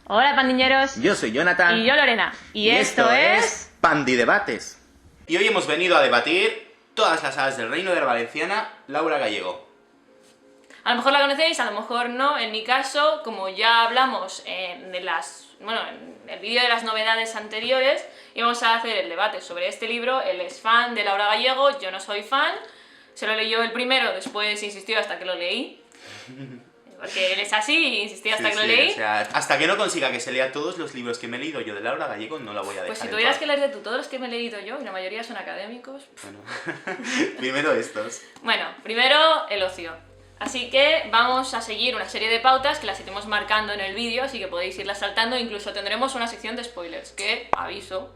Hola, pandiñeros. Yo soy Jonathan. Y yo, Lorena. Y esto es... Pandidebates. Y hoy hemos venido a debatir todas las sagas del Reino de la Valenciana, Laura Gallego. A lo mejor la conocéis, a lo mejor no. En mi caso, como ya hablamos en el vídeo de las novedades anteriores, íbamos a hacer el debate sobre este libro. Él es fan de Laura Gallego, yo no soy fan. Se lo leyó el primero, después insistió hasta que lo leí. Porque él es así y insistí hasta que lo leí. O sea, hasta que no consiga que se lea todos los libros que me he leído yo de Laura Gallego, no la voy a dejar. Pues si en tuvieras paz. que leerte tú todos los que me he leído yo, y la mayoría son académicos... Bueno, primero estos. Bueno, primero el ocio. Así que vamos a seguir una serie de pautas que las iremos marcando en el vídeo, así que podéis irlas saltando. Incluso tendremos una sección de spoilers, que, aviso,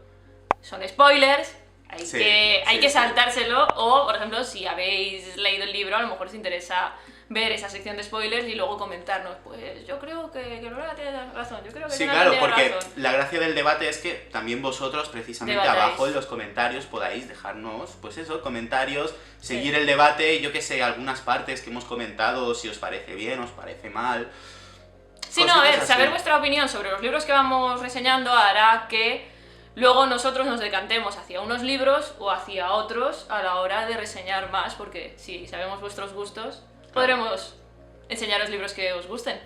son spoilers, hay que saltárselo. O, por ejemplo, si habéis leído el libro, a lo mejor os interesa ver esa sección de spoilers y luego comentarnos, pues yo creo que Lorena tiene razón, yo creo que Sí, Jonathan claro, tiene porque razón. la gracia del debate es que también vosotros, precisamente Debatáis. abajo en los comentarios, podáis dejarnos, pues eso, comentarios, seguir el debate, yo que sé, algunas partes que hemos comentado, si os parece bien, os parece mal. Sí, no, a ver, Cositas saber así. vuestra opinión sobre los libros que vamos reseñando hará que luego nosotros nos decantemos hacia unos libros o hacia otros a la hora de reseñar más, porque si sabemos vuestros gustos, podremos enseñaros libros que os gusten.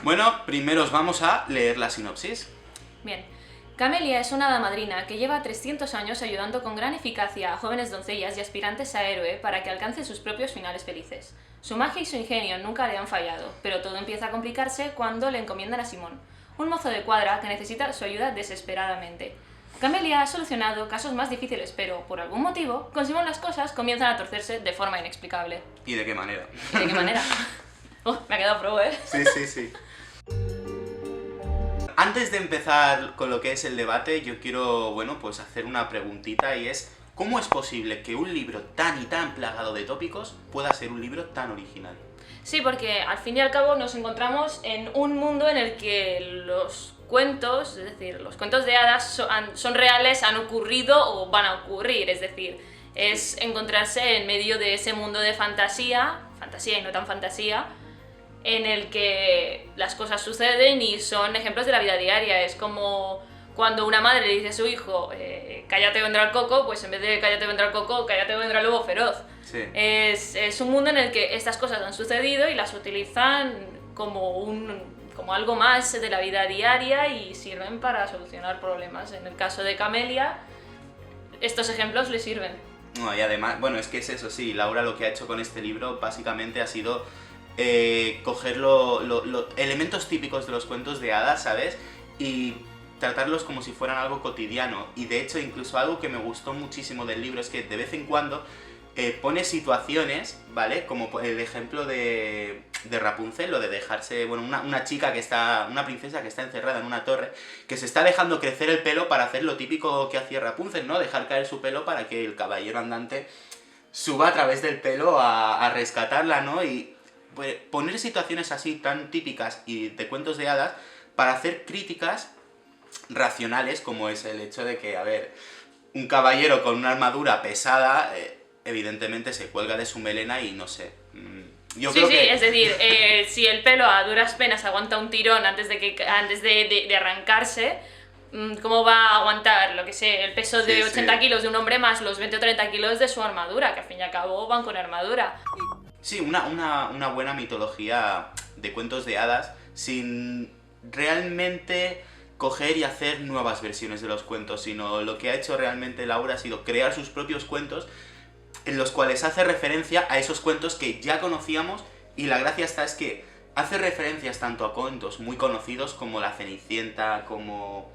Bueno, primero os vamos a leer la sinopsis. Bien. Camelia es una hada madrina que lleva 300 años ayudando con gran eficacia a jóvenes doncellas y aspirantes a héroe para que alcancen sus propios finales felices. Su magia y su ingenio nunca le han fallado, pero todo empieza a complicarse cuando le encomiendan a Simón, un mozo de cuadra que necesita su ayuda desesperadamente. Camelia ha solucionado casos más difíciles, pero por algún motivo, con Simón las cosas comienzan a torcerse de forma inexplicable. ¿Y de qué manera? ¿Y de qué manera? Me ha quedado pro, ¿eh? Sí. Antes de empezar con lo que es el debate, yo quiero, bueno, pues hacer una preguntita y es ¿cómo es posible que un libro tan y tan plagado de tópicos pueda ser un libro tan original? Sí, porque al fin y al cabo nos encontramos en un mundo en el que los cuentos, es decir, los cuentos de hadas son reales, han ocurrido o van a ocurrir, es decir, es encontrarse en medio de ese mundo de fantasía y no tan fantasía, en el que las cosas suceden y son ejemplos de la vida diaria. Es como cuando una madre le dice a su hijo cállate o vendrá el coco, pues en vez de cállate o vendrá el coco, cállate o vendrá el lobo feroz. Sí. Es un mundo en el que estas cosas han sucedido y las utilizan como algo más de la vida diaria y sirven para solucionar problemas. En el caso de Camelia, estos ejemplos le sirven. No, y además, bueno, es que es eso, sí, Laura lo que ha hecho con este libro básicamente ha sido coger los elementos típicos de los cuentos de hadas, ¿sabes? Y tratarlos como si fueran algo cotidiano. Y de hecho, incluso algo que me gustó muchísimo del libro es que de vez en cuando pone situaciones, ¿vale? Como el ejemplo de Rapunzel, lo de dejarse, bueno, una princesa que está encerrada en una torre, que se está dejando crecer el pelo para hacer lo típico que hacía Rapunzel, ¿no? Dejar caer su pelo para que el caballero andante suba a través del pelo a rescatarla, ¿no? Y pues, poner situaciones así tan típicas y de cuentos de hadas para hacer críticas racionales, como es el hecho de que, a ver, un caballero con una armadura pesada, evidentemente se cuelga de su melena y no sé. Yo creo que... Es decir, si el pelo a duras penas aguanta un tirón antes de arrancarse, ¿cómo va a aguantar, lo que sé, el peso de 80 kilos de un hombre más los 20 o 30 kilos de su armadura, que al fin y al cabo van con armadura? Sí, una buena mitología de cuentos de hadas sin realmente coger y hacer nuevas versiones de los cuentos, sino lo que ha hecho realmente Laura ha sido crear sus propios cuentos en los cuales hace referencia a esos cuentos que ya conocíamos, y la gracia está es que hace referencias tanto a cuentos muy conocidos como La Cenicienta, como...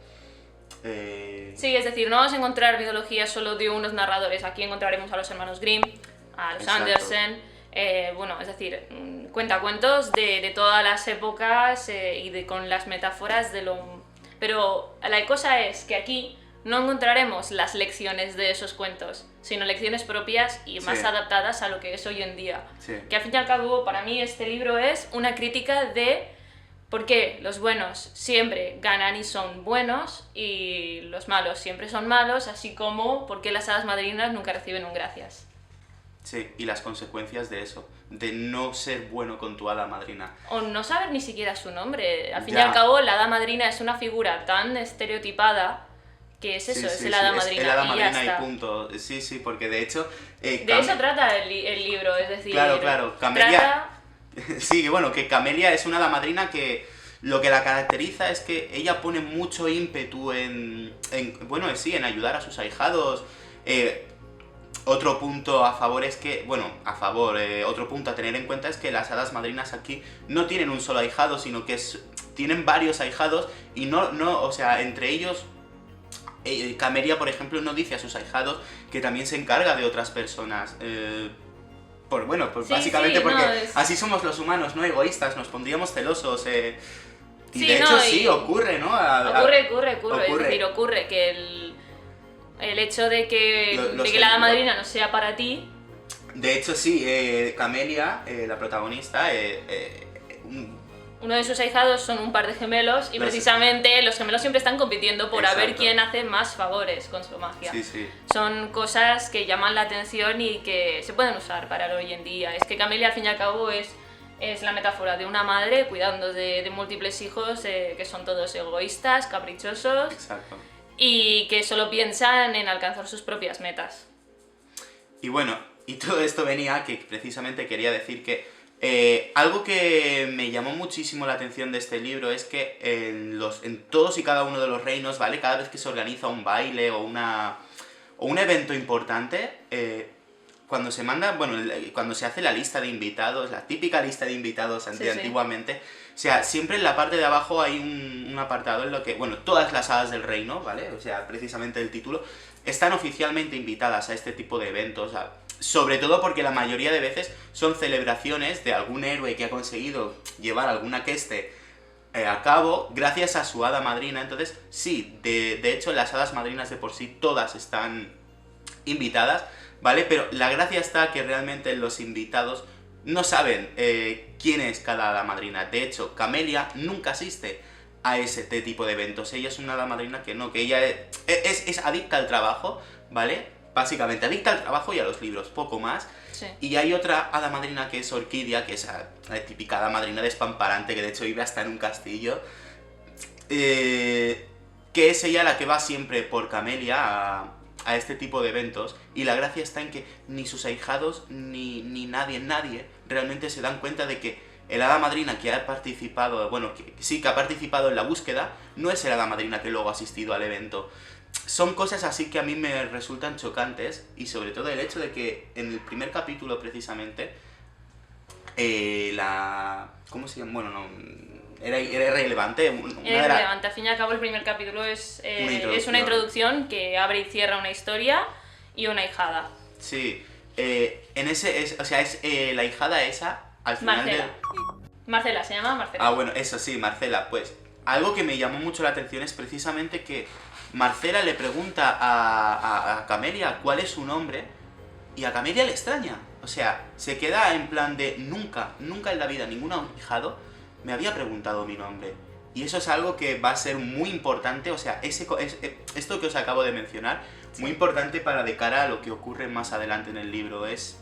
Sí, es decir, no vamos a encontrar mitología solo de unos narradores, aquí encontraremos a los hermanos Grimm, a los Exacto. Andersen, es decir, cuentacuentos de todas las épocas con las metáforas de lo... Pero la cosa es que aquí no encontraremos las lecciones de esos cuentos, sino lecciones propias y más adaptadas a lo que es hoy en día. Sí. Que al fin y al cabo, para mí, este libro es una crítica de ¿Por qué los buenos siempre ganan y son buenos y los malos siempre son malos? Así como ¿por qué las hadas madrinas nunca reciben un gracias? Sí, y las consecuencias de eso, de no ser bueno con tu hada madrina. O no saber ni siquiera su nombre. Al fin y Ya. al cabo, la hada madrina es una figura tan estereotipada que es eso, Sí, es sí, el sí, hada es madrina. el hada Y ya madrina y está. punto. Sí, sí, porque de hecho... De Cam- eso trata el libro, es decir, Claro, claro, Camelia... trata... Sí, que bueno, que Camelia es una hada madrina que lo que la caracteriza es que ella pone mucho ímpetu bueno, sí, en ayudar a sus ahijados. Otro punto a favor es que, bueno, otro punto a tener en cuenta es que las hadas madrinas aquí no tienen un solo ahijado, sino que tienen varios ahijados y o sea, entre ellos, Camelia, por ejemplo, no dice a sus ahijados que también se encarga de otras personas. Pues Sí, básicamente sí, porque no, es- así somos los humanos, ¿no? Egoístas, nos pondríamos celosos. Y Sí, de hecho no, sí, y- ocurre, ¿no? Ocurre. Es decir, ocurre que el hecho de Los que la hada madrina no sea para ti, De hecho, sí, Camelia, la protagonista, uno de sus ahijados son un par de gemelos y Los- precisamente los gemelos siempre están compitiendo por a ver Exacto. quién hace más favores con su magia. sí, sí, Son cosas que llaman la atención y que se pueden usar para el hoy en día. Es que Camelia, al fin y al cabo, es la metáfora de una madre cuidando de múltiples hijos que son todos egoístas, caprichosos exacto. y que solo piensan en alcanzar sus propias metas. Y bueno, y todo esto venía que precisamente quería decir que algo que me llamó muchísimo la atención de este libro es que en todos y cada uno de los reinos, ¿vale? Cada vez que se organiza un baile o un evento importante, cuando se manda, bueno, cuando se hace la lista de invitados, la típica lista de invitados Sí, sí. antiguamente, o sea, siempre en la parte de abajo hay un apartado en lo que, bueno, todas las hadas del reino, ¿vale? O sea, precisamente el título, están oficialmente invitadas a este tipo de eventos, sobre todo porque la mayoría de veces son celebraciones de algún héroe que ha conseguido llevar alguna queste a cabo gracias a su hada madrina. Entonces, sí, de hecho las hadas madrinas de por sí todas están invitadas, ¿vale? Pero la gracia está que realmente los invitados no saben quién es cada hada madrina. De hecho, Camelia nunca asiste a ese tipo de eventos. Ella es una hada madrina que no, que ella es adicta al trabajo, ¿vale? Básicamente adicta al trabajo y a los libros, poco más. Sí. Y hay otra hada madrina que es Orquídea, que es la típica hada madrina despamparante, que de hecho vive hasta en un castillo. Que es ella la que va siempre por Camelia a este tipo de eventos. Y la gracia está en que ni sus ahijados ni nadie realmente se dan cuenta de que el hada madrina que ha participado, bueno, que sí, que ha participado en la búsqueda, no es el hada madrina que luego ha asistido al evento. Son cosas así que a mí me resultan chocantes, y sobre todo el hecho de que en el primer capítulo precisamente ¿cómo se llama? Bueno, no, era irrelevante. Es relevante. Al fin y al cabo, el primer capítulo es una introducción que abre y cierra una historia y una hijada. Sí, o sea, es la hijada esa, al final Marcela. Marcela, se llama Marcela. Ah, bueno, eso sí, Marcela. Pues algo que me llamó mucho la atención es precisamente que Marcela le pregunta a Camelia cuál es su nombre, y a Camelia le extraña. O sea, se queda en plan de nunca en la vida ningún ahijado me había preguntado mi nombre. Y eso es algo que va a ser muy importante, o sea, esto que os acabo de mencionar, muy importante para de cara a lo que ocurre más adelante en el libro. Es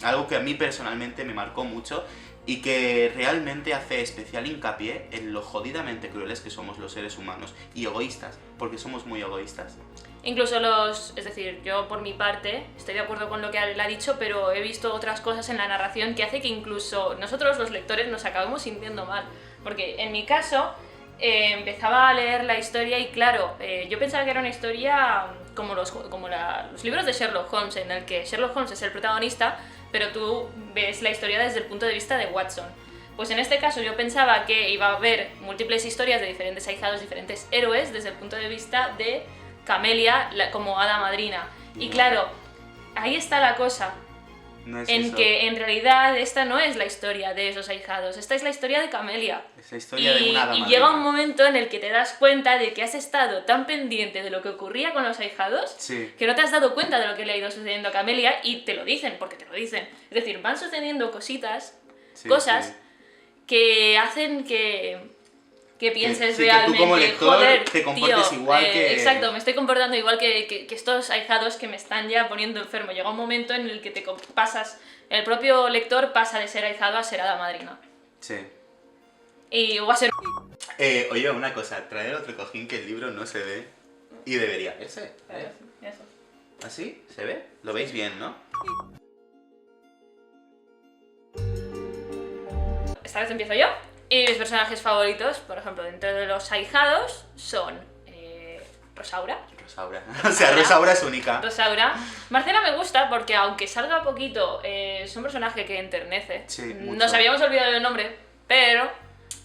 algo que a mí personalmente me marcó mucho y que realmente hace especial hincapié en lo jodidamente crueles que somos los seres humanos y egoístas, porque somos muy egoístas. Incluso es decir, yo por mi parte estoy de acuerdo con lo que él ha dicho, pero he visto otras cosas en la narración que hace que incluso nosotros los lectores nos acabemos sintiendo mal. Porque en mi caso empezaba a leer la historia y claro, yo pensaba que era una historia como los libros de Sherlock Holmes, en el que Sherlock Holmes es el protagonista, pero tú ves la historia desde el punto de vista de Watson. Pues en este caso yo pensaba que iba a haber múltiples historias de diferentes ahijados, diferentes héroes, desde el punto de vista de Camelia como hada madrina. Y claro, ahí está la cosa, No es en eso. que en realidad esta no es la historia de esos ahijados, esta es la historia de Camelia. Es la historia de una hada Y madrina. llega un momento en el que te das cuenta de que has estado tan pendiente de lo que ocurría con los ahijados Sí. que no te has dado cuenta de lo que le ha ido sucediendo a Camelia, y te lo dicen, porque te lo dicen. Es decir, van sucediendo cosas Sí, cosas sí. que hacen que que pienses sí, que realmente, tú como lector joder, te comportes tío, igual que... Exacto, me estoy comportando igual que estos ahijados que me están ya poniendo enfermo. Llega un momento en el que el propio lector pasa de ser ahijado a ser hada madrina. Sí. Y va a ser... Oye, una cosa, trae el otro cojín que el libro no se ve y debería. ¿Ese? Eso. ¿Así? ¿Se ve? Lo veis bien, ¿no? Esta vez empiezo yo. Y mis personajes favoritos, por ejemplo, dentro de los ahijados, son Rosaura. Rosaura. O sea, Rosaura es única. Rosaura. Marcela me gusta porque aunque salga poquito, es un personaje que enternece. Sí, mucho. Nos habíamos olvidado del nombre, pero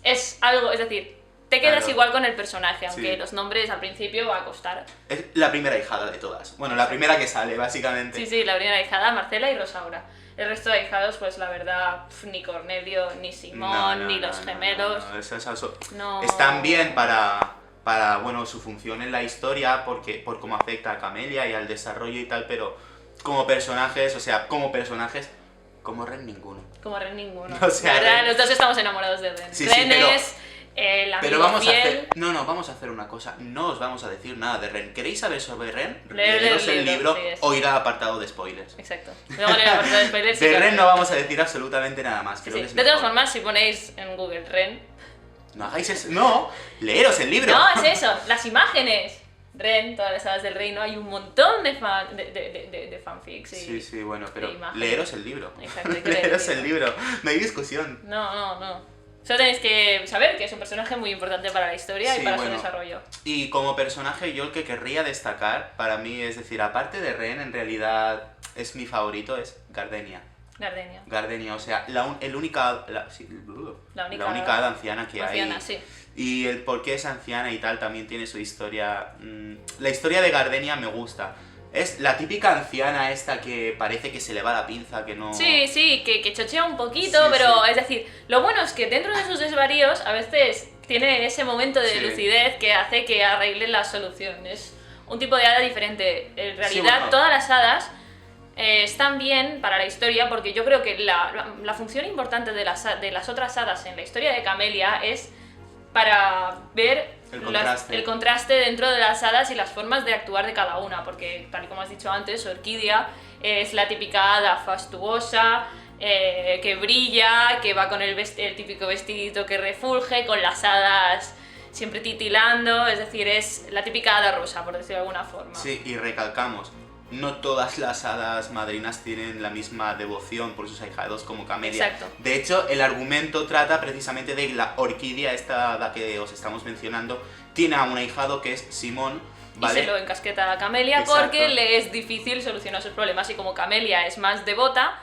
es algo, es decir, te quedas Claro. igual con el personaje, aunque Sí. los nombres al principio va a costar. Es la primera hijada de todas. Bueno, la primera que sale, básicamente. Sí, sí, la primera ahijada, Marcela y Rosaura. El resto de ahijados, pues la verdad, ni Cornelio, ni Simón, ni los gemelos. Eso. No. Están bien para, bueno, su función en la historia, por cómo afecta a Camelia y al desarrollo y tal, pero como personajes, como Ren ninguno. Como Ren ninguno. O sea, la verdad, Ren- los dos estamos enamorados de Ren. Sí, Ren pero- es el amigo Pero vamos fiel. a hacer... No, vamos a hacer una cosa. No os vamos a decir nada de Ren. ¿Queréis saber sobre Ren? Leer Leeros el el libro, libro sí, es. o ir al apartado de spoilers. Exacto. Luego en el apartado de spoilers sí De que- Ren no vamos a decir absolutamente nada más. Sí, Creo sí. que es De todas mejor. formas, si ponéis en Google Ren... No hagáis eso. No, leeros el libro. No, es eso, las imágenes. Ren, todas las hadas del reino, hay un montón de fanfics. Sí, bueno, pero imágenes. leeros el libro. Exacto, hay que leer el Leeros el libro. libro. No hay discusión. No. Solo tenéis que saber que es un personaje muy importante para la historia Sí, y para bueno. su desarrollo. Y como personaje, yo el que querría destacar, para mí, es decir, aparte de Ren, en realidad es mi favorito, es Gardenia. Gardenia. Gardenia, o sea, la única hada anciana que Anciana, hay. sí. Y el por qué es anciana y tal también tiene su historia. La historia de Gardenia me gusta. Es la típica anciana esta que parece que se le va la pinza, que no... Sí, que chochea un poquito, Sí, pero sí. es decir, lo bueno es que dentro de sus desvaríos a veces tiene ese momento de Sí. lucidez que hace que arregle la solución. Es un tipo de hada diferente. En realidad, bueno. todas las hadas están bien para la historia porque yo creo que la función importante de las otras hadas en la historia de Camelia es para ver el contraste dentro de las hadas y las formas de actuar de cada una, porque tal y como has dicho antes, Orquídea es la típica hada fastuosa, que brilla, que va con el típico vestidito que refulge, con las hadas siempre titilando, es decir, es la típica hada rosa, por decirlo de alguna forma. Sí, y recalcamos, no todas las hadas madrinas tienen la misma devoción por sus ahijados como Camelia. Exacto. De hecho, el argumento trata precisamente de la Orquídea, esta hada que os estamos mencionando, tiene a un ahijado que es Simón, ¿vale? Y se lo encasqueta a Camelia Exacto. porque le es difícil solucionar sus problemas y como Camelia es más devota,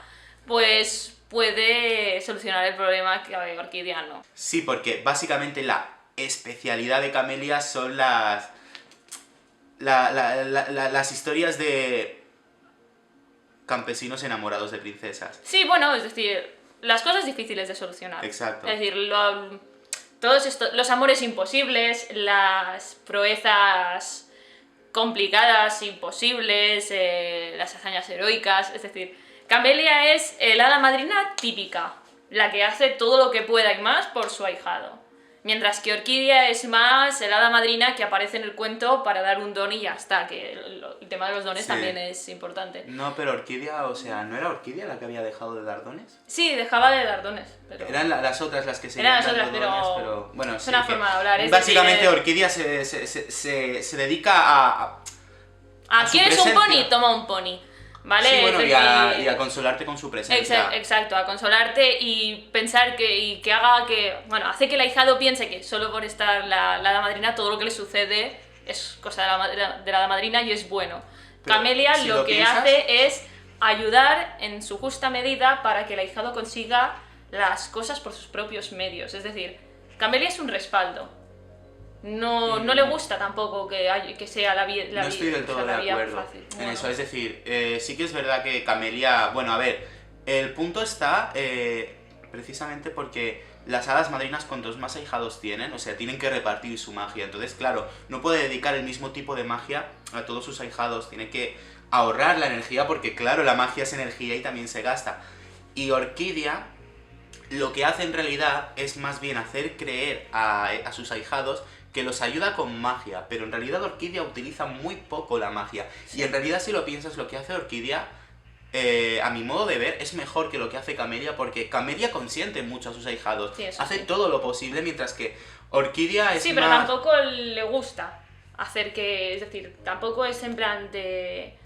pues puede solucionar el problema que Orquídea no. Sí, porque básicamente la especialidad de Camelia son las historias de campesinos enamorados de princesas. Sí, bueno, es decir, las cosas difíciles de solucionar. Exacto. Es decir, todos los amores imposibles, las proezas complicadas, imposibles, las hazañas heroicas, es decir, Camelia es el hada madrina típica, la que hace todo lo que pueda y más por su ahijado. Mientras que Orquídea es más el hada madrina que aparece en el cuento para dar un don y ya está, que el tema de los dones Sí. también es importante. No, pero Orquídea, o sea, ¿no era Orquídea la que había dejado de dar dones? Sí, dejaba de dar dones, pero... Eran las otras las que se Eran las otras, pero bueno, es sí, una que forma de hablar, es básicamente decir, Orquídea se dedica a su ¿quieres un presencia. pony? Toma un pony. ¿Vale? Sí, bueno, Es y a consolarte con su presencia. Exacto, a consolarte y pensar que haga que... Bueno, hace que el ahijado piense que solo por estar la hada madrina todo lo que le sucede es cosa de la hada madrina y es bueno. Pero Camelia si lo lo que piensas- hace es ayudar en su justa medida para que el ahijado consiga las cosas por sus propios medios. Es decir, Camelia es un respaldo. No le gusta tampoco que sea la vía No estoy del todo de acuerdo fácil. en Bueno. eso, es decir, sí que es verdad que Camelia, bueno, a ver, el punto está precisamente porque las hadas madrinas cuantos más ahijados tienen, o sea, tienen que repartir su magia, entonces claro, no puede dedicar el mismo tipo de magia a todos sus ahijados, tiene que ahorrar la energía porque claro, la magia es energía y también se gasta. Y Orquídea lo que hace en realidad es más bien hacer creer a sus ahijados que los ayuda con magia, pero en realidad Orquídea utiliza muy poco la magia. Y en realidad, si lo piensas, lo que hace Orquídea, a mi modo de ver, es mejor que lo que hace Camelia, porque Camelia consiente mucho a sus ahijados, Sí, eso hace sí. todo lo posible, mientras que Orquídea es Sí, pero más... tampoco le gusta hacer que... Es decir, tampoco es en plan de...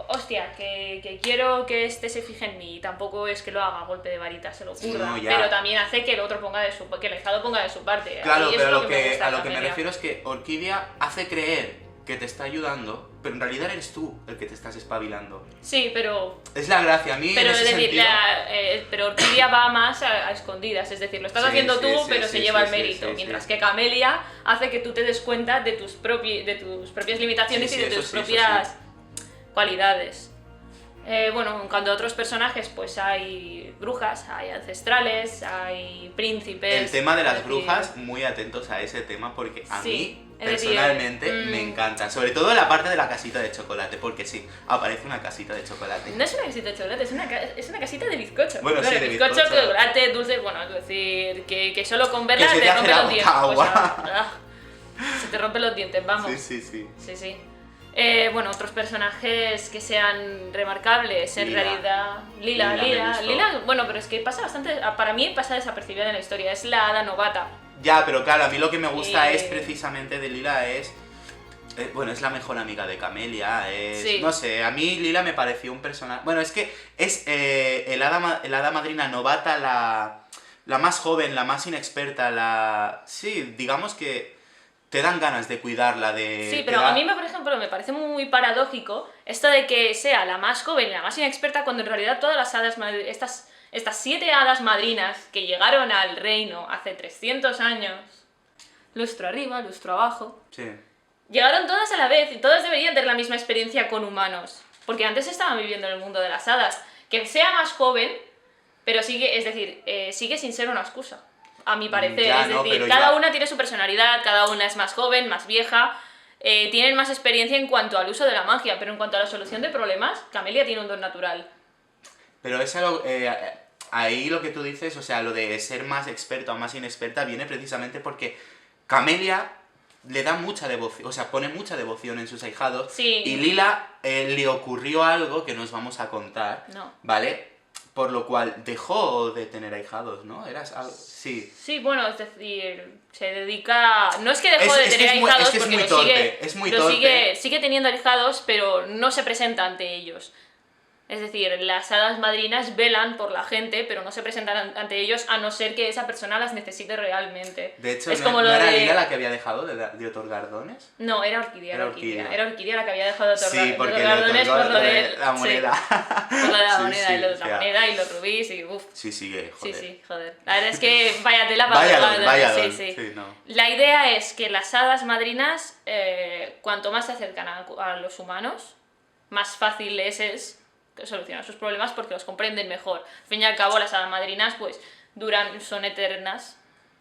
Hostia, que quiero que este se fije en mí. Y tampoco es que lo haga a golpe de varita, se lo ocurra. No, ya. Pero también hace que el otro ponga de su... Que el ahijado ponga de su parte. Claro, Y eso pero es a lo lo que me gusta a de lo que me Camelia. refiero es que Orquídea hace creer que te está ayudando, pero en realidad eres tú el que te estás espabilando. Sí, pero... Es la gracia, a mí Pero en es ese decir, sentido... pero Orquídea va más a escondidas, es decir, lo estás Sí, haciendo sí, tú, sí, pero sí, se sí, lleva sí, el mérito, sí, mientras sí. que Camelia hace que tú te des cuenta de tus propias limitaciones Sí, y de eso tus sí, eso propias cualidades. Bueno, en cuanto a otros personajes, pues hay brujas, hay ancestrales, hay príncipes... El tema de es las decir, brujas, muy atentos a ese tema porque a Sí, mí, es decir, personalmente, me encanta. Sobre todo la parte de la casita de chocolate, porque sí, aparece una casita de chocolate. No es una casita de chocolate, es una casita de bizcocho. Bueno, sí, de bizcocho, bizcocho. chocolate, dulce, bueno, es decir, que solo con verla Que se te te hace rompe la los boca dientes. agua. Se te rompen los dientes, vamos. Sí, sí, sí. Sí, sí. Bueno, otros personajes que sean remarcables, en Lila. realidad. Lila me gustó. Lila, bueno, pero es que pasa bastante. Para mí pasa desapercibida en la historia. Es la hada novata. Ya, pero claro, a mí lo que me gusta es Eh. precisamente de Lila es... bueno, es la mejor amiga de Camelia, es... Sí. No sé, a mí Lila me pareció un personaje... Bueno, es que es el hada madrina novata, la más joven, la más inexperta, la... Sí, digamos que te dan ganas de cuidarla, de... Sí, te pero da- a mí, por ejemplo, me parece muy paradójico esto de que sea la más joven y la más inexperta cuando en realidad todas las hadas, estas 7 hadas madrinas que llegaron al reino hace 300 años, lustro arriba, lustro abajo, Sí. llegaron todas a la vez y todas deberían tener la misma experiencia con humanos, porque antes estaban viviendo en el mundo de las hadas. Que sea más joven, pero sigue, es decir, sigue sin ser una excusa, a mi parecer. Ya, es no, decir, pero cada ya- una tiene su personalidad, cada una es más joven, más vieja, tienen más experiencia en cuanto al uso de la magia, pero en cuanto a la solución de problemas, Camelia tiene un don natural. Pero es algo... ahí lo que tú dices, o sea, lo de ser más experta o más inexperta viene precisamente porque Camelia le da mucha devoción, o sea, pone mucha devoción en sus ahijados. Sí. Y Lila le ocurrió algo que nos vamos a contar, No. ¿vale? Por lo cual dejó de tener ahijados, ¿no? Sí. Sí, bueno, es decir, se dedica... No es que dejó de Es que tener es muy- ahijados, es que es porque muy lo torpe, sigue, es muy lo torpe. sigue teniendo ahijados, pero no se presenta ante ellos. Es decir, las hadas madrinas velan por la gente, pero no se presentan ante ellos a no ser que esa persona las necesite realmente. De hecho, es ¿no, como no lo era de... Lila la que había dejado de otorgar dones? No, era Orquídea, Era era Orquídea. Orquídea. Era Orquídea la que había dejado de otorgar, Sí, porque de le otorgar dones otorgó por lo de la moneda. Sí, por lo de la Sí, moneda, sí, y lo de o la sea, moneda y los rubíes y uff. Sí, sigue, joder. Sí, joder. La verdad es que vaya tela para Vaya otorgar don, dones, vaya sí, don. sí. Sí, no. La idea es que las hadas madrinas, cuanto más se acercan a los humanos, más fácil les es solucionar sus problemas porque los comprenden mejor. Al fin y al cabo, las hadas madrinas pues son eternas,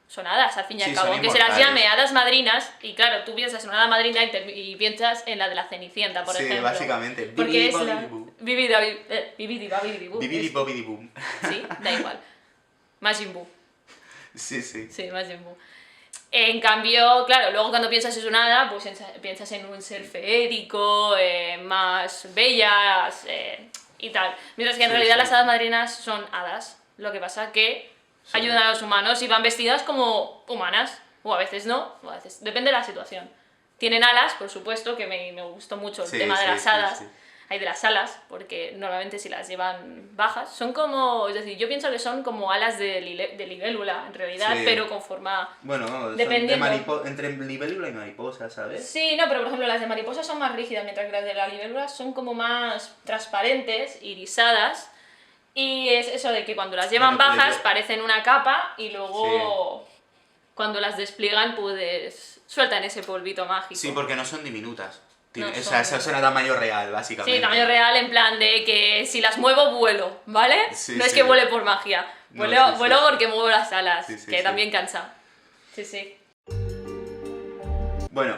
son hadas al fin y al Sí, cabo. son Aunque se las inmortales. llame hadas madrinas, y claro, tú piensas en una hada madrina y piensas en la de la Cenicienta, por Sí, ejemplo. básicamente. Porque es la... Bibidi-bobidi-boo. Bibidi-babidi-boo. Bibidi bobidi boom. Sí, da igual. Majin Buu. Sí, sí. Sí, Majin Buu. En cambio, claro, luego cuando piensas en una hada, pues piensas en un ser feérico, más bellas y tal. Mientras que en Sí, realidad sí. las hadas madrinas son hadas. Lo que pasa que Sí. ayudan a los humanos y van vestidas como humanas. O a veces no, o a veces... Depende de la situación. Tienen alas, por supuesto, que me gustó mucho el Sí, tema de sí, las sí, hadas. sí. Hay de las alas, porque normalmente si las llevan bajas, son como... Es decir, yo pienso que son como alas de libélula, en realidad, Sí. pero con forma... Bueno, son Dependiendo. entre libélula y mariposa, ¿sabes? Sí, no, pero por ejemplo las de mariposa son más rígidas, mientras que las de la libélula son como más transparentes, irisadas. Y es eso de que cuando las llevan Bueno, pero bajas yo- parecen una capa y luego cuando las despliegan pues sueltan ese polvito mágico. Sí, porque no son diminutas. No O son sea, eso es diminutas. una tamaño real, básicamente. Sí, tamaño real en plan de que si las muevo vuelo, ¿vale? Sí, no es sí. que vuele por magia, No, vuelo, sí, sí, vuelo sí. porque muevo las alas, Sí, sí, que sí. también cansa. Sí, sí. Bueno,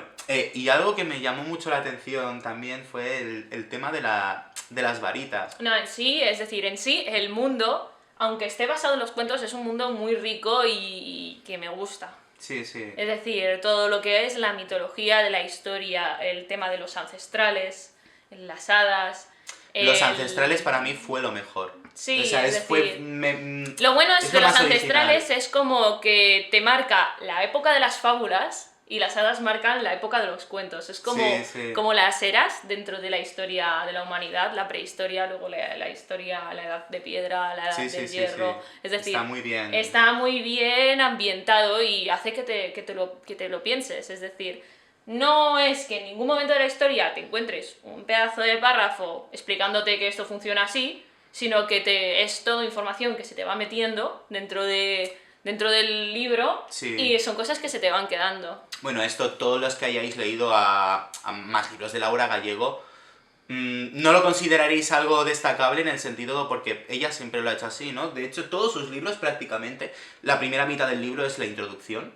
y algo que me llamó mucho la atención también fue el tema de las varitas. No, en sí, es decir, en sí, el mundo, aunque esté basado en los cuentos, es un mundo muy rico y que me gusta. Sí, sí. Es decir, todo lo que es la mitología de la historia, el tema de los ancestrales, las hadas... Los ancestrales para mí fue lo mejor. Sí, o sea, es decir, lo bueno es es que lo los más ancestrales original. es como que te marca la época de las fábulas y las hadas marcan la época de los cuentos. Es como, Sí, sí. como las eras dentro de la historia de la humanidad, la prehistoria, luego la historia, la edad de piedra, la edad Sí, del sí, sí, sí. hierro. Es decir, Está muy bien. está muy bien ambientado y hace que te lo pienses. Es decir, no es que en ningún momento de la historia te encuentres un pedazo de párrafo explicándote que esto funciona así, sino que es toda información que se te va metiendo dentro del libro Sí. y son cosas que se te van quedando. Bueno, esto todos los que hayáis leído a más libros de Laura Gallego, no lo consideraréis algo destacable en el sentido porque ella siempre lo ha hecho así, ¿no? De hecho, todos sus libros prácticamente, la primera mitad del libro es la introducción.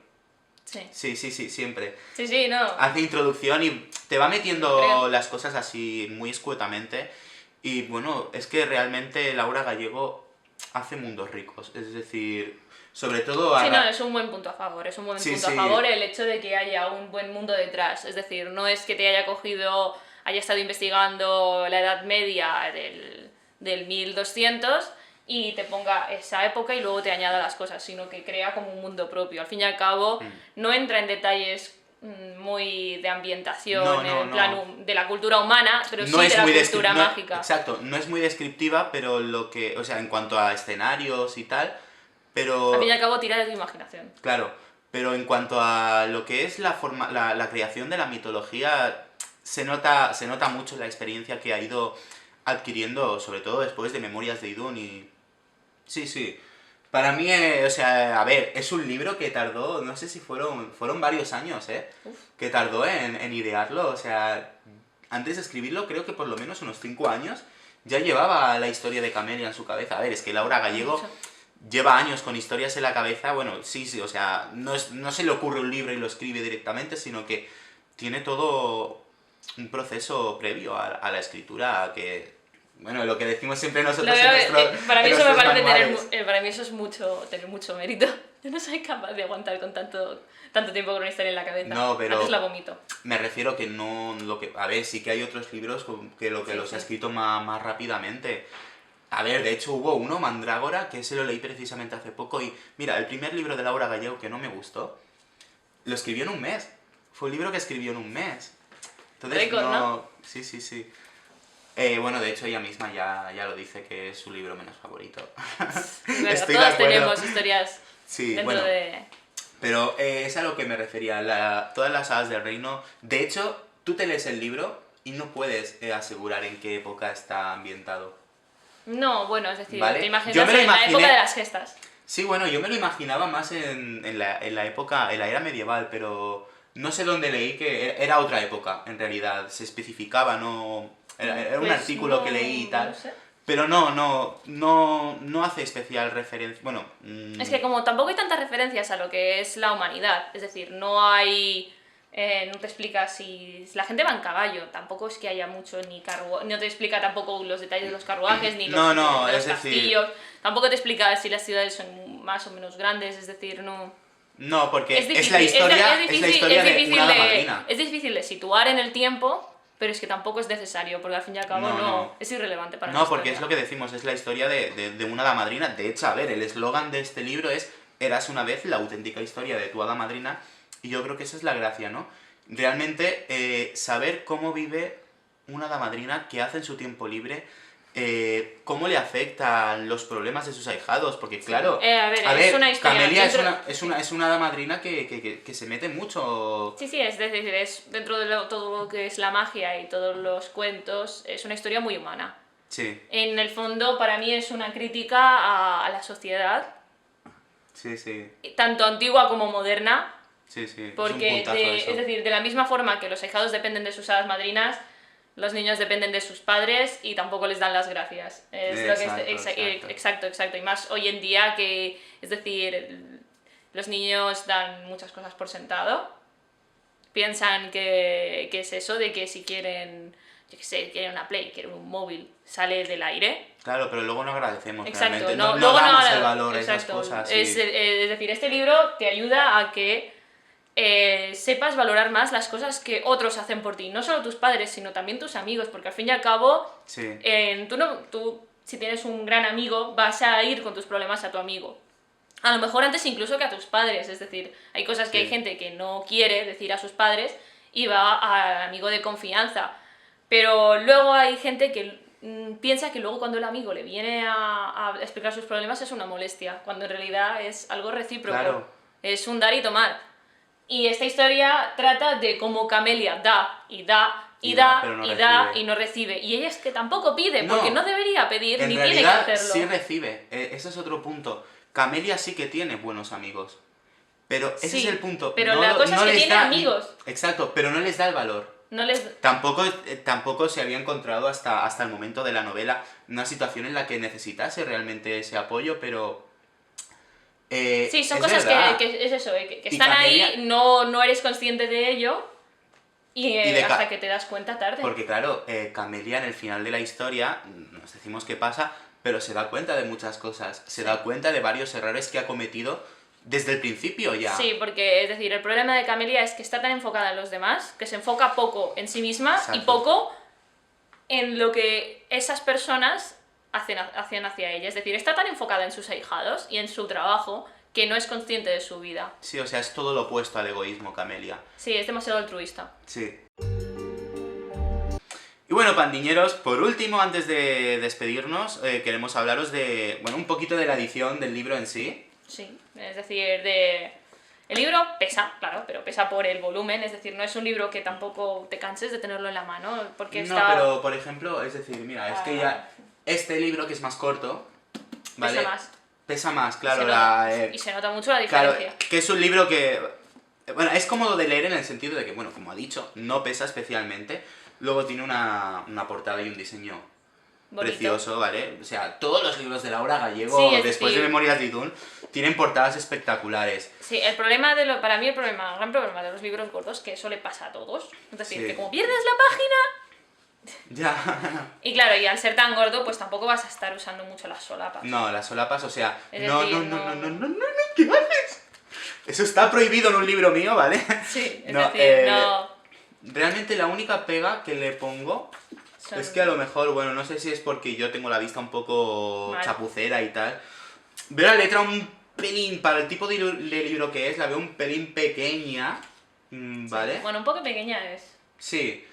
Sí. Sí, sí, sí, siempre. Sí, sí, no. Hace introducción y te va metiendo Creo. las cosas así muy escuetamente. Y bueno, es que realmente Laura Gallego hace mundos ricos. Es decir, sobre todo a... Sí, no, es un buen punto a favor. Es un buen Sí, punto a sí. favor el hecho de que haya un buen mundo detrás. Es decir, no es que te haya cogido, haya estado investigando la Edad Media del 1200 y te ponga esa época y luego te añada las cosas, sino que crea como un mundo propio. Al fin y al cabo, no entra en detalles muy de ambientación, No, no, en plan no. de la cultura humana, pero No sí es de la muy cultura no- mágica. Exacto, no es muy descriptiva, pero lo que... O sea, en cuanto a escenarios y tal, pero... Al fin y al cabo, tira de tu imaginación. Claro, pero en cuanto a lo que es la creación de la mitología, se nota mucho la experiencia que ha ido adquiriendo, sobre todo después de Memorias de Idún y... Sí, sí. Para mí, o sea, a ver, es un libro que tardó, no sé si fueron varios años, ¿eh? Uf. Que tardó en idearlo, o sea, antes de escribirlo creo que por lo menos unos 5 años ya llevaba la historia de Camelia en su cabeza. A ver, es que Laura Gallego Mucho. lleva años con historias en la cabeza, bueno, sí, sí, o sea, no se le ocurre un libro y lo escribe directamente, sino que tiene todo un proceso previo a la escritura que, bueno, lo que decimos siempre nosotros Para mí en eso me nuestros parece manuales. para mí eso es tener mucho mérito. Yo no soy capaz de aguantar con tanto tiempo con una historia en la cabeza. No, pero Antes la vomito. me refiero que no, a ver, sí que hay otros libros que Sí, los sí. ha escrito más rápidamente. A ver, de hecho hubo uno, Mandrágora, que se lo leí precisamente hace poco y, mira, el primer libro de Laura Gallego que no me gustó, lo escribió en un mes. Fue un libro que escribió en un mes. Entonces, Récord, ¿no? Sí, sí, sí. Bueno, de hecho ella misma ya lo dice que es su libro menos favorito. Bueno, Estoy de todos acuerdo. tenemos historias Sí, dentro bueno, de... pero es a lo que me refería, todas las hadas del reino. De hecho, tú te lees el libro y no puedes asegurar en qué época está ambientado. No, bueno, es decir, ¿Vale? te imaginas Yo me lo en la imaginé- época de las gestas. Sí, bueno, yo me lo imaginaba más en la época, en la era medieval, pero no sé dónde leí que era otra época, en realidad. Se especificaba, no... Era un Pues artículo no- que leí y tal. no sé. Pero no hace especial referencia. Bueno. Es que como tampoco hay tantas referencias a lo que es la humanidad, es decir, no hay... no te explica si la gente va en caballo, tampoco es que haya mucho ni no te explica tampoco los detalles de los carruajes ni No, de los es decir- castillos, tampoco te explica si las ciudades son más o menos grandes, es decir, no... No, porque Es difícil, es la historia, es es difícil, la historia es de difícil una hada madrina. es difícil de situar en el tiempo, pero es que tampoco es necesario, porque al fin y al cabo No. es irrelevante para la No, porque historia. es lo que decimos, es la historia de una hada madrina. De hecho, a ver, el eslogan de este libro es Eras una vez la auténtica historia de tu hada madrina. Y yo creo que esa es la gracia, ¿no? Realmente saber cómo vive una hada madrina, qué hace en su tiempo libre, cómo le afectan los problemas de sus ahijados, porque claro, a ver, es una historia Camelia dentro- es una hada madrina que se mete mucho. Sí, sí, es decir, es dentro de todo lo que es la magia y todos los cuentos, es una historia muy humana. Sí, En el fondo, para mí es una crítica a la sociedad, sí, sí, tanto antigua como moderna, sí, sí. porque es un puntazo eso. es decir, de la misma forma que los ahijados dependen de sus hadas madrinas, los niños dependen de sus padres y tampoco les dan las gracias. Exacto. Exacto. Y más hoy en día que, es decir, los niños dan muchas cosas por sentado. Piensan que es eso, de que si quieren yo qué sé, quiere una Play, quiere un móvil, sale del aire. Claro, pero luego no agradecemos Exacto, realmente. no, No luego damos no, el valor a esas exacto. cosas. Es decir, este libro te ayuda a que sepas valorar más las cosas que otros hacen por ti. No solo tus padres, sino también tus amigos, porque al fin y al cabo, Sí. tú, si tienes un gran amigo, vas a ir con tus problemas a tu amigo. A lo mejor antes incluso que a tus padres, es decir, hay cosas que Sí. hay gente que no quiere decir a sus padres y va al amigo de confianza. Pero luego hay gente que piensa que luego cuando el amigo le viene a explicar sus problemas es una molestia, cuando en realidad es algo recíproco. Claro. Es un dar y tomar. Y esta historia trata de cómo Camelia da y da y da pero no y da recibe. y no recibe. Y ella es que tampoco pide, No. porque no debería pedir En ni realidad tiene que hacerlo. sí recibe. Ese es otro punto. Camelia sí que tiene buenos amigos. Pero ese Sí, es el punto. pero la cosa es que les tiene da- amigos. Exacto, pero no les da el valor. No les... Tampoco se había encontrado hasta el momento de la novela una situación en la que necesitase realmente ese apoyo, pero... Sí, son es cosas verdad. que es eso, que Y están Camelia- ahí, no eres consciente de ello y, Y de hasta que te das cuenta tarde. Porque claro, Camelia en el final de la historia, nos decimos qué pasa, pero se da cuenta de muchas cosas. Se da cuenta de varios errores que ha cometido desde el principio ya. Sí, porque es decir, el problema de Camelia es que está tan enfocada en los demás, que se enfoca poco en sí misma y Exacto. poco en lo que esas personas hacen hacia ella. Es decir, está tan enfocada en sus ahijados y en su trabajo que no es consciente de su vida. Sí, o sea, es todo lo opuesto al egoísmo, Camelia. Sí, es demasiado altruista. Sí. Y bueno, pandiñeros, por último, antes de despedirnos, queremos hablaros de, bueno, un poquito de la edición del libro en sí. Sí, es decir, el libro pesa, claro, pero pesa por el volumen, es decir, no es un libro que tampoco te canses de tenerlo en la mano, porque No, está... pero por ejemplo, es decir, mira, es que ya este libro que es más corto, ¿vale? Pesa más. Pesa más, claro, Se nota- y se nota mucho la Claro, diferencia. que es un libro que... Bueno, es cómodo de leer en el sentido de que, bueno, como ha dicho, no pesa especialmente. Luego tiene una portada y un diseño Bonito. precioso, ¿vale? O sea, todos los libros de Laura Gallego, Sí, es después de decir- Memorias de Idún, tienen portadas espectaculares. Sí, para mí el gran problema de los libros gordos, que eso le pasa a todos, es decir, Sí. que como pierdes la página... Ya. Y claro, y al ser tan gordo, pues tampoco vas a estar usando mucho las solapas. No, las solapas, o sea... Es No, decir, no, ¿qué haces? Eso está prohibido en un libro mío, ¿vale? Sí, es No, decir, no... Realmente la única pega que le pongo son- es que a lo mejor, bueno, no sé si es porque yo tengo la vista un poco Mal. chapucera y tal. Veo la letra un pelín, para el tipo de libro que es, la veo un pelín pequeña, ¿vale? Bueno, un poco pequeña es. Sí.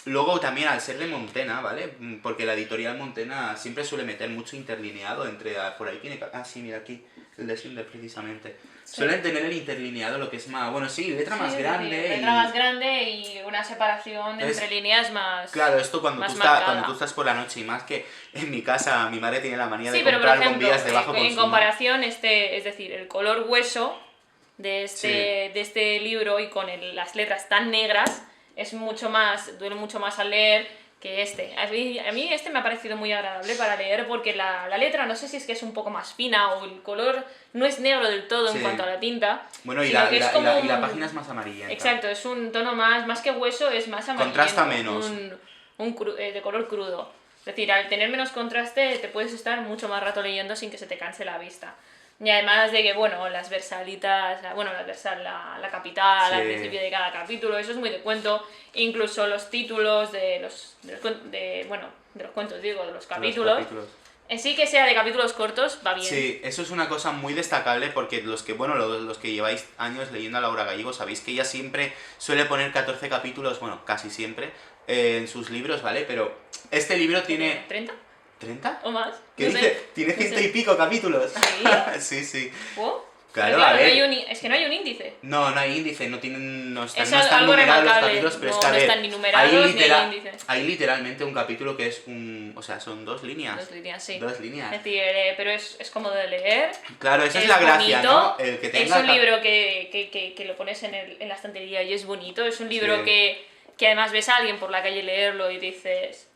Luego también al ser de Montena, ¿vale? Porque la editorial Montena siempre suele meter mucho interlineado entre... Por ahí tiene... Ah, sí, mira aquí, el de Schindler precisamente. Sí. Suelen tener el interlineado, lo que es más... Bueno, sí, letra más Sí, es grande. decir, y- letra más grande y una separación Es- entre líneas más... Claro, esto cuando más tú, marcada. cuando tú estás por la noche y más que en mi casa mi madre tiene la manía Sí, de pero por comprar ejemplo, bombillas de bajo en consumo. comparación, es decir, el color hueso de este libro y con las letras tan negras es mucho más, duele mucho más al leer que este. A mí este me ha parecido muy agradable para leer porque la letra no sé si es que es un poco más fina o el color no es negro del todo Sí. en cuanto a la tinta. Bueno, y sino la, que y es la- y como la- y la un- página es más amarillenta. Exacto, es un tono más que hueso, es más amarillento. Contrasta menos. De color crudo. Es decir, al tener menos contraste te puedes estar mucho más rato leyendo sin que se te canse la vista. Y además de que, bueno, las versalitas, la capital al Sí. principio de cada capítulo, eso es muy de cuento. Incluso los títulos de los cuentos, digo, de los capítulos. Sí que sea de capítulos cortos, va bien. Sí, eso es una cosa muy destacable porque los que lleváis años leyendo a Laura Gallego sabéis que ella siempre suele poner 14 capítulos, bueno, casi siempre, en sus libros, ¿vale? Pero este libro tiene... ¿30 ¿30? o más? ¿Qué No sé. dice? Tiene No 100 sé. y pico capítulos. ¿Sí? Sí, sí. ¿Oh? Claro, Pero a ver. es que no hay un índice. No hay índice, no están, Es no están algo numerados los remarcable, capítulos, pero no- es que a no ver, están ni numerados ni hay índice. hay literalmente un capítulo que es o sea, son 2 líneas. 2 líneas, sí. 2 líneas. Es decir, pero es cómodo de leer. Claro, esa es la gracia, bonito, ¿no? El que es tenga un libro que lo pones en la estantería y es bonito. Es un libro Sí. que además ves a alguien por la calle leerlo y dices...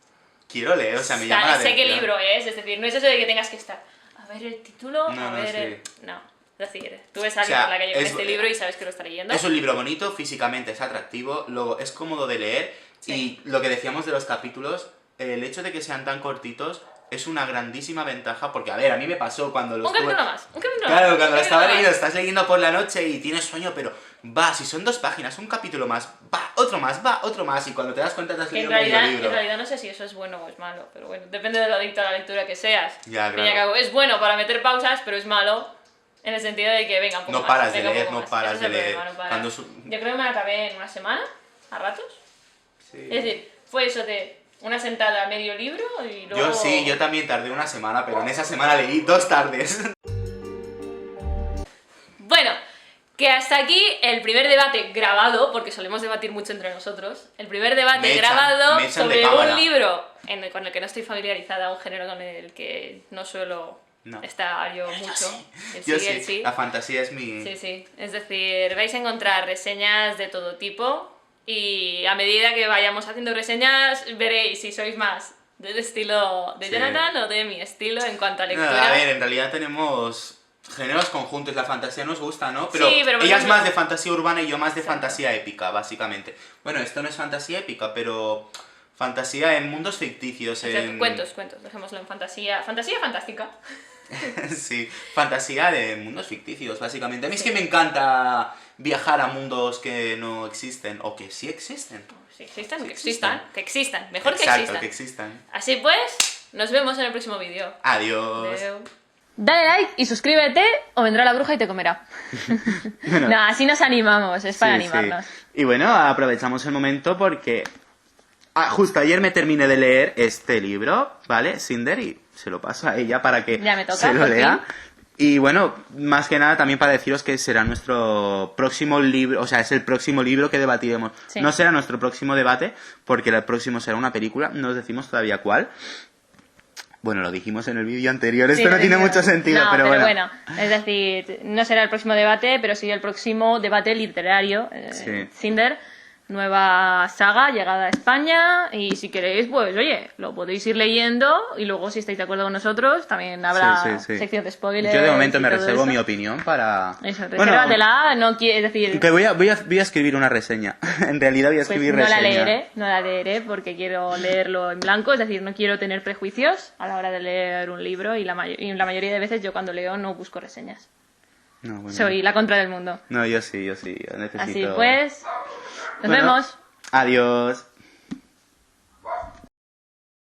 Quiero leer, o sea, me llama la sé qué atención. libro es decir, no es eso de que tengas que estar... A ver el título, No, a no, ver sí. No, es decir, tú ves a alguien O sea, por la calle con es- este libro y sabes que lo está leyendo. Es un libro bonito, físicamente es atractivo, luego es cómodo de leer Y lo que decíamos de los capítulos, el hecho de que sean tan cortitos es una grandísima ventaja, porque a ver, a mí me pasó cuando los un capítulo más. Claro, cuando lo estaba leyendo, estás leyendo por la noche y tienes sueño, pero va, si son 2 páginas, un capítulo más, va, otro más, y cuando te das cuenta te has leído medio libro. En realidad no sé si eso es bueno o es malo, pero bueno, depende de lo adicto a la lectura que seas. Ya, claro. Es bueno para meter pausas, pero es malo en el sentido de que venga un poco No más. paras de leer, no paras de leer. Yo creo que me la acabé en una semana, a ratos. Sí. Es decir, fue eso de una sentada, medio libro y luego... Yo también tardé una semana, pero en esa semana leí 2 tardes. Bueno, que hasta aquí el primer debate grabado, porque solemos debatir mucho entre nosotros, el primer debate grabado sobre un libro con el que no estoy familiarizada, un género con el que no suelo estar yo mucho. Yo sí, la fantasía es mi... Sí, es decir, vais a encontrar reseñas de todo tipo y a medida que vayamos haciendo reseñas veréis si sois más del estilo de Jonathan o de mi estilo en cuanto a lectura. No, a ver, en realidad tenemos géneros conjuntos, la fantasía nos gusta, ¿no? Pero, pero ella es más de fantasía urbana y yo más de fantasía épica, básicamente. Bueno, esto no es fantasía épica, pero fantasía en mundos ficticios, en... Cuentos, dejémoslo en fantasía fantástica. Sí, fantasía de mundos ficticios, básicamente. A mí es que me encanta viajar a mundos que no existen, o que sí existen. Sí, existen, que existan. Mejor Exacto, que existan. Así pues, nos vemos en el próximo vídeo. Adiós. Dale like y suscríbete o vendrá la bruja y te comerá. Bueno, no, así nos animamos, es para animarnos. Sí. Y bueno, aprovechamos el momento porque... justo ayer me terminé de leer este libro, ¿vale? Cinder, y se lo paso a ella para que se lo lea. Y bueno, más que nada también para deciros que será nuestro próximo libro, o sea, es el próximo libro que debatiremos. Sí. No será nuestro próximo debate, porque el próximo será una película, no os decimos todavía cuál. Bueno, lo dijimos en el vídeo anterior, esto no tiene mucho sentido, pero bueno. Es decir, no será el próximo debate, pero sí el próximo debate literario. Cinder, nueva saga, llegada a España, y si queréis, pues oye, lo podéis ir leyendo, y luego si estáis de acuerdo con nosotros, también habrá sección de spoilers. Yo de momento me reservo mi opinión para... Eso, resérvatela, no quiere decir... Que voy a escribir una reseña, en realidad voy a escribir reseña. No la leeré porque quiero leerlo en blanco, es decir, no quiero tener prejuicios a la hora de leer un libro, y la mayoría de veces yo cuando leo no busco reseñas. No, bueno. Soy la contra del mundo. No, yo sí, yo necesito... Así pues... Nos vemos. Adiós.